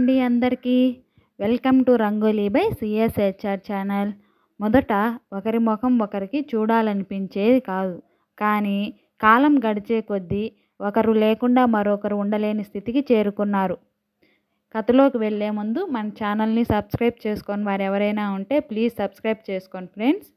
అండి అందరికీ. Welcome to Rangoli by CSHR channel. మొదట ఒకరి ముఖం ఒకరికి చూడాలనిపించేది కాదు, కానీ కాలం గడిచే కొద్దీ ఒకరు లేకుండా మరొకరు ఉండలేని స్థితికి చేరుకున్నారు. కథలోకి వెళ్ళే ముందు మన ఛానల్ని సబ్స్క్రైబ్ చేసుకొని వారు ఎవరైనా ఉంటే ప్లీజ్ సబ్స్క్రైబ్ చేసుకోండి ఫ్రెండ్స్.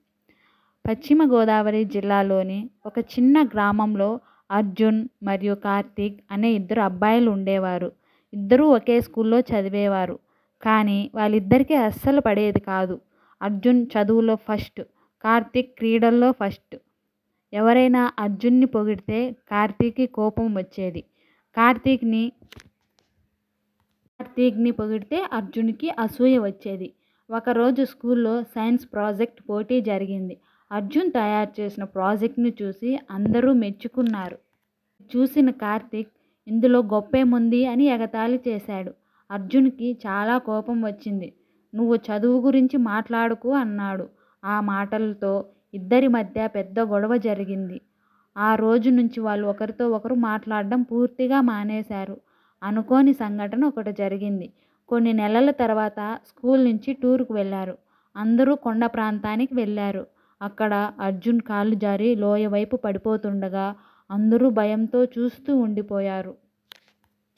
పశ్చిమ గోదావరి జిల్లాలోని ఒక చిన్న గ్రామంలో అర్జున్ మరియు కార్తీక్ అనే ఇద్దరు అబ్బాయిలు ఉండేవారు. ఇద్దరూ ఒకే స్కూల్లో చదివేవారు, కానీ వాళ్ళిద్దరికీ అస్సలు పడేది కాదు. అర్జున్ చదువులో ఫస్ట్, కార్తీక్ క్రీడల్లో ఫస్ట్. ఎవరైనా అర్జున్ని పొగిడితే కార్తీక్కి కోపం వచ్చేది. కార్తీక్ని పొగిడితే అర్జున్కి అసూయ వచ్చేది. ఒకరోజు స్కూల్లో సైన్స్ ప్రాజెక్ట్ పోటీ జరిగింది. అర్జున్ తయారు చేసిన ప్రాజెక్ట్ను చూసి అందరూ మెచ్చుకున్నారు. చూసిన కార్తీక్ ఇందులో గొప్పేముంది అని ఎగతాళి చేశాడు. అర్జున్కి చాలా కోపం వచ్చింది. నువ్వు చదువు గురించి మాట్లాడుకు అన్నాడు. ఆ మాటలతో ఇద్దరి మధ్య పెద్ద గొడవ జరిగింది. ఆ రోజు నుంచి వాళ్ళు ఒకరితో ఒకరు మాట్లాడడం పూర్తిగా మానేశారు. అనుకోని సంఘటన ఒకటి జరిగింది. కొన్ని నెలల తర్వాత స్కూల్ నుంచి టూర్కు వెళ్ళారు. అందరూ కొండ ప్రాంతానికి వెళ్ళారు. అక్కడ అర్జున్ కాళ్ళు జారి లోయ వైపు పడిపోతుండగా అందరూ భయంతో చూస్తూ ఉండిపోయారు.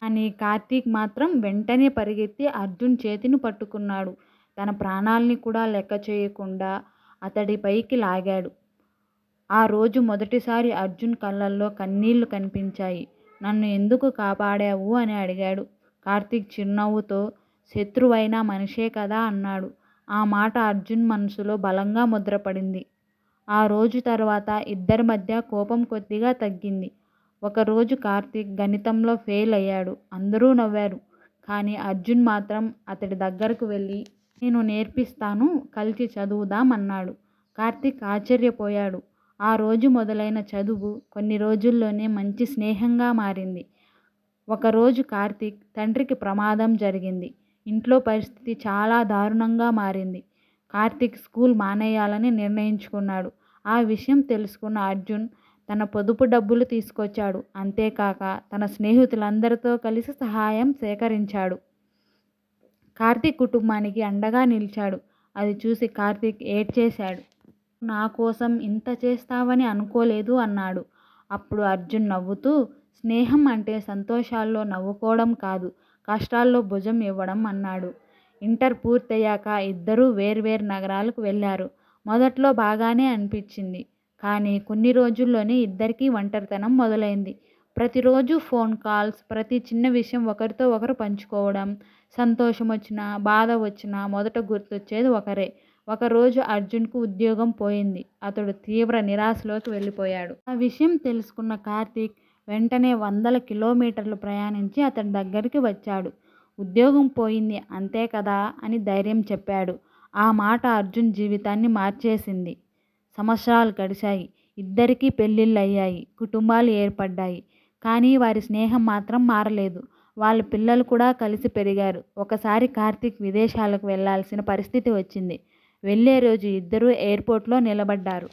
కానీ కార్తీక్ మాత్రం వెంటనే పరిగెత్తి అర్జున్ చేతిని పట్టుకున్నాడు. తన ప్రాణాల్ని కూడా లెక్క చేయకుండా అతడి పైకి లాగాడు. ఆ రోజు మొదటిసారి అర్జున్ కళ్ళల్లో కన్నీళ్లు కనిపించాయి. నన్ను ఎందుకు కాపాడావు అని అడిగాడు. కార్తీక్ చిరునవ్వుతో శత్రువైనా మనిషే కదా అన్నాడు. ఆ మాట అర్జున్ మనసులో బలంగా ముద్రపడింది. ఆ రోజు తర్వాత ఇద్దరి మధ్య కోపం కొద్దిగా తగ్గింది. ఒకరోజు కార్తీక్ గణితంలో ఫెయిల్ అయ్యాడు. అందరూ నవ్వారు, కానీ అర్జున్ మాత్రం అతడి దగ్గరకు వెళ్ళి నేను నేర్పిస్తాను, కలిసి చదువుదాం అన్నాడు. కార్తీక్ ఆశ్చర్యపోయాడు. ఆ రోజు మొదలైన చదువు కొన్ని రోజుల్లోనే మంచి స్నేహంగా మారింది. ఒకరోజు కార్తీక్ తండ్రికి ప్రమాదం జరిగింది. ఇంట్లో పరిస్థితి చాలా దారుణంగా మారింది. కార్తీక్ స్కూల్ మానేయాలని నిర్ణయించుకున్నాడు. ఆ విషయం తెలుసుకున్న అర్జున్ తన పొదుపు డబ్బులు తీసుకొచ్చాడు. అంతేకాక తన స్నేహితులందరితో కలిసి సహాయం సేకరించాడు. కార్తీక్ కుటుంబానికి అండగా నిలిచాడు. అది చూసి కార్తీక్ ఏడ్చేశాడు. నా కోసం ఇంత చేస్తావని అనుకోలేదు అన్నాడు. అప్పుడు అర్జున్ నవ్వుతూ స్నేహం అంటే సంతోషాల్లో నవ్వుకోవడం కాదు, కష్టాల్లో భుజం ఇవ్వడం అన్నాడు. ఇంటర్ పూర్తయ్యాక ఇద్దరూ వేర్వేరు నగరాలకు వెళ్ళారు. మొదట్లో బాగానే అనిపించింది, కానీ కొన్ని రోజుల్లోనే ఇద్దరికీ ఒంటరితనం మొదలైంది. ప్రతిరోజు ఫోన్ కాల్స్, ప్రతి చిన్న విషయం ఒకరితో ఒకరు పంచుకోవడం. సంతోషం వచ్చినా బాధ వచ్చినా మొదట గుర్తొచ్చేది ఒకరే. ఒకరోజు అర్జున్కు ఉద్యోగం పోయింది. అతడు తీవ్ర నిరాశలోకి వెళ్ళిపోయాడు. ఆ విషయం తెలుసుకున్న కార్తీక్ వెంటనే వందల కిలోమీటర్లు ప్రయాణించి అతడి దగ్గరికి వచ్చాడు. ఉద్యోగం పోయింది అంతే కదా అని ధైర్యం చెప్పాడు. ఆ మాట అర్జున్ జీవితాన్ని మార్చేసింది. సంవత్సరాలు గడిచాయి. ఇద్దరికీ పెళ్ళిళ్ళు అయ్యాయి, కుటుంబాలు ఏర్పడ్డాయి. కానీ వారి స్నేహం మాత్రం మారలేదు. వాళ్ళ పిల్లలు కూడా కలిసి పెరిగారు. ఒకసారి కార్తీక్ విదేశాలకు వెళ్లాల్సిన పరిస్థితి వచ్చింది. వెళ్ళే రోజు ఇద్దరూ ఎయిర్పోర్ట్లో నిలబడ్డారు.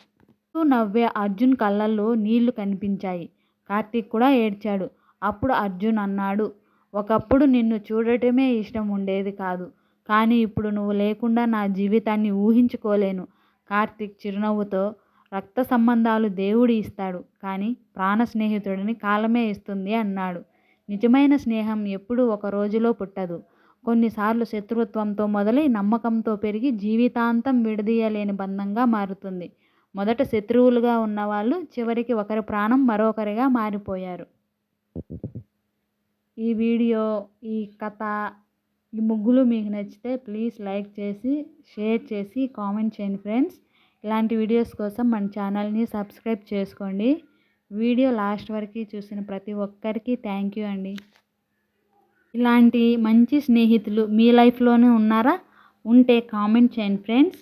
నవ్వే అర్జున్ కళ్ళల్లో నీళ్లు కనిపించాయి. కార్తీక్ కూడా ఏడ్చాడు. అప్పుడు అర్జున్ అన్నాడు, ఒకప్పుడు నిన్ను చూడటమే ఇష్టం ఉండేది కాదు, కానీ ఇప్పుడు నువ్వు లేకుండా నా జీవితాన్ని ఊహించుకోలేను. కార్తీక్ చిరునవ్వుతో రక్త సంబంధాలు దేవుడు ఇస్తాడు, కానీ ప్రాణ స్నేహితుడిని కాలమే ఇస్తుంది అన్నాడు. నిజమైన స్నేహం ఎప్పుడూ ఒక రోజులో పుట్టదు. కొన్నిసార్లు శత్రుత్వంతో మొదలై నమ్మకంతో పెరిగి జీవితాంతం విడదీయలేని బంధంగా మారుతుంది. మొదట శత్రువులుగా ఉన్నవాళ్ళు చివరికి ఒకరి ప్రాణం మరొకరిగా మారిపోయారు. ఈ వీడియో, ఈ కథ, ఈ ముగ్గులు మీకు నచ్చితే ప్లీజ్ లైక్ చేసి, షేర్ చేసి, కామెంట్ చేయండి ఫ్రెండ్స్. ఇలాంటి వీడియోస్ కోసం మన ఛానల్ని సబ్స్క్రైబ్ చేసుకోండి. వీడియో లాస్ట్ వరకు చూసిన ప్రతి ఒక్కరికి థ్యాంక్ యూ అండి. ఇలాంటి మంచి స్నేహితులు మీ లైఫ్లోనే ఉన్నారా? ఉంటే కామెంట్ చేయండి ఫ్రెండ్స్.